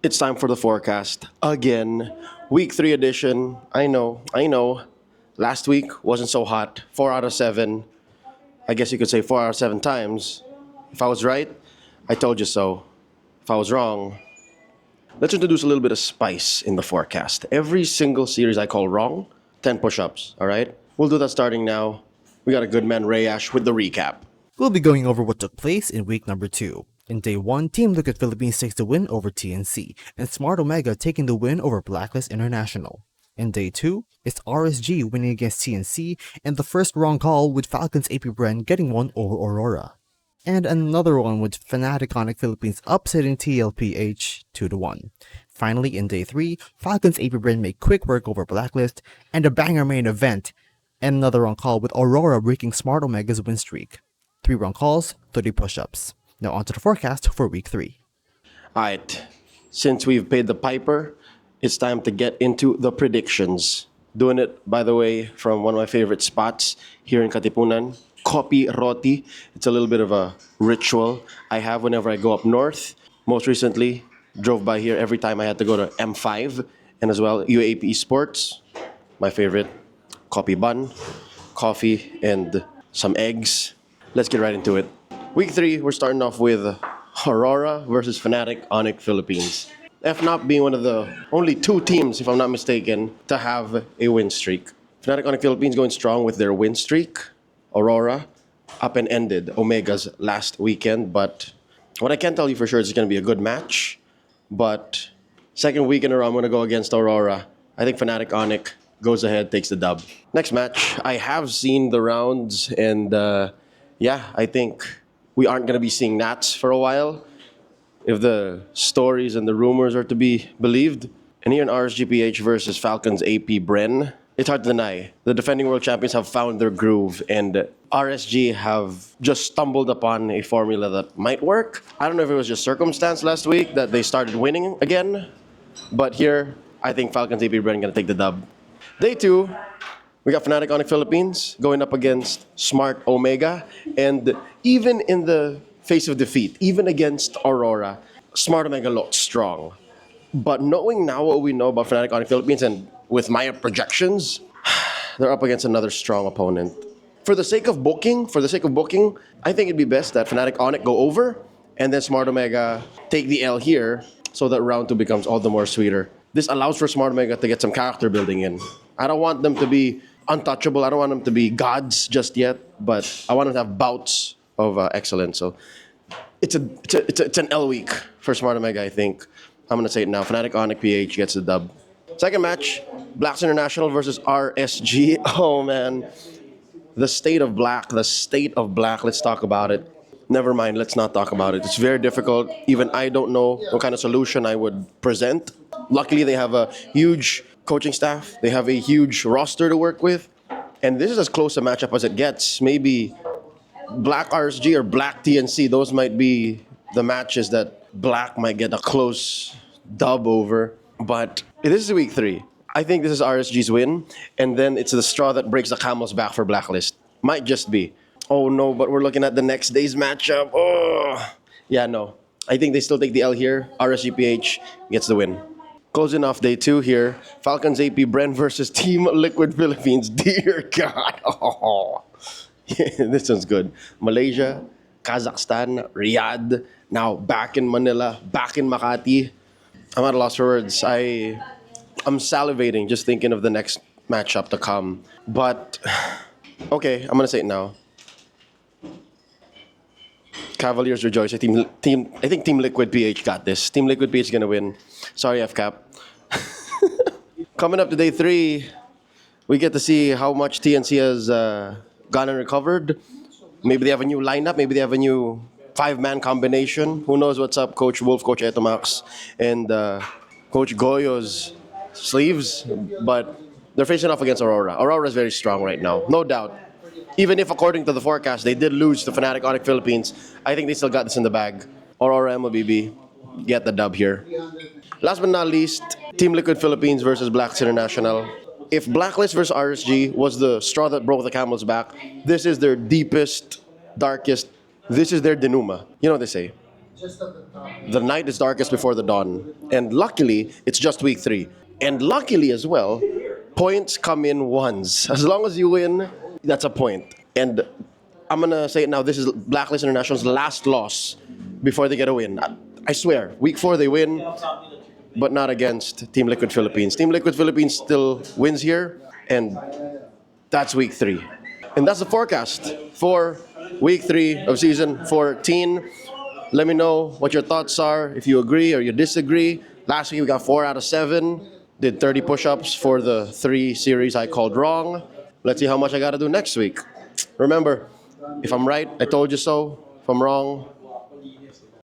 It's time for the forecast again. Week 3 edition. I know. Last week wasn't so hot. 4 out of 7. I guess you could say 4 out of 7 times. If I was right, I told you so. If I was wrong, let's introduce a little bit of spice in the forecast. Every single series I call wrong, 10 push ups, alright? We'll do that starting now. We got a good man, Rayash, with the recap. We'll be going over what took place in week number 2. In day 1, Team Liquid Philippines takes the win over TNC, and Smart Omega taking the win over Blacklist International. In day 2, it's RSG winning against TNC, and the first wrong call with Falcons AP Bren getting one over Aurora. And another one with Fnatic Iconic Philippines upsetting TLPH 2-1. Finally, in day 3, Falcons AP Bren make quick work over Blacklist, and a banger main event, and another wrong call with Aurora breaking Smart Omega's win streak. 3 wrong calls, 30 push-ups. Now onto the forecast for week 3. Alright, since we've paid the piper, it's time to get into the predictions. Doing it, by the way, from one of my favorite spots here in Katipunan, Kopi Roti. It's a little bit of a ritual I have whenever I go up north. Most recently, drove by here every time I had to go to M5 and as well UAP Sports. My favorite, Kopi bun, coffee, and some eggs. Let's get right into it. Week 3, we're starting off with Aurora versus Fnatic Iconic Philippines. FNOP being one of the only 2 teams, if I'm not mistaken, to have a win streak. Fnatic Iconic Philippines going strong with their win streak. Aurora up and ended Omega's last weekend, but what I can tell you for sure is it's going to be a good match. But second week in a row, I'm going to go against Aurora. I think Fnatic Iconic goes ahead, takes the dub. Next match, I have seen the rounds, and I think we aren't going to be seeing Nats for a while, if the stories and the rumors are to be believed. And here in RSGPH versus Falcons AP Bren, it's hard to deny. The defending world champions have found their groove, and RSG have just stumbled upon a formula that might work. I don't know if it was just circumstance last week that they started winning again, but here, I think Falcons AP Bren going to take the dub. Day 2, we got Fnatic Iconic Philippines going up against Smart Omega. And even in the face of defeat, even against Aurora, Smart Omega looked strong. But knowing now what we know about Fnatic Iconic Philippines and with my projections, they're up against another strong opponent. For the sake of booking, I think it'd be best that Fnatic Iconic go over and then Smart Omega take the L here so that round 2 becomes all the more sweeter. This allows for Smart Omega to get some character building in. I don't want them to be untouchable. I don't want them to be gods just yet, but I want them to have bouts of excellence. So it's an L week for Smart Omega, I think. I'm going to say it now. Fnatic Iconic PH gets the dub. Second match, Blacks International versus RSG. Oh, man. The state of black. Let's talk about it. Never mind, let's not talk about it. It's very difficult. Even I don't know what kind of solution I would present. Luckily, they have a huge coaching staff. They have a huge roster to work with. And this is as close a matchup as it gets. Maybe Black RSG or Black TNC. Those might be the matches that Black might get a close dub over. But this is week 3. I think this is RSG's win. And then it's the straw that breaks the camel's back for Blacklist. Might just be. Oh no, but we're looking at the next day's matchup. Oh, yeah, no. I think they still take the L here. RSGPH gets the win. Closing off day 2 here. Falcons AP Bren versus Team Liquid Philippines. Dear God. Oh. This one's good. Malaysia, Kazakhstan, Riyadh. Now back in Manila, back in Makati. I'm at a loss for words. I'm salivating just thinking of the next matchup to come. But, okay, I'm going to say it now. Cavaliers rejoice. I think Team Liquid PH got this. Team Liquid PH is gonna win. Sorry, FCAP. Coming up to day 3, we get to see how much TNC has gone and recovered. Maybe they have a new lineup. Maybe they have a new 5-man combination. Who knows what's up, Coach Wolf, Coach Etomax, and Coach Goyo's sleeves. But they're facing off against Aurora. Aurora is very strong right now, no doubt. Even if, according to the forecast, they did lose to Fnatic Iconic Philippines, I think they still got this in the bag. Aurora MLBB get the dub here. Last but not least, Team Liquid Philippines versus Blacks International. If Blacklist versus RSG was the straw that broke the camel's back, this is their deepest, darkest, this is their denouement. You know what they say. The night is darkest before the dawn. And luckily, it's just week 3. And luckily as well, points come in ones. As long as you win, that's a point. And I'm gonna say it now, this is Blacklist International's last loss before they get a win. I swear, week 4 they win, but not against Team Liquid Philippines. Team Liquid Philippines still wins here, and that's week 3. And that's the forecast for week 3 of season 14. Let me know what your thoughts are, if you agree or you disagree. Last week we got 4 out of 7. Did 30 push-ups for the 3 series I called wrong. Let's see how much I gotta do next week. Remember, if I'm right, I told you so. If I'm wrong,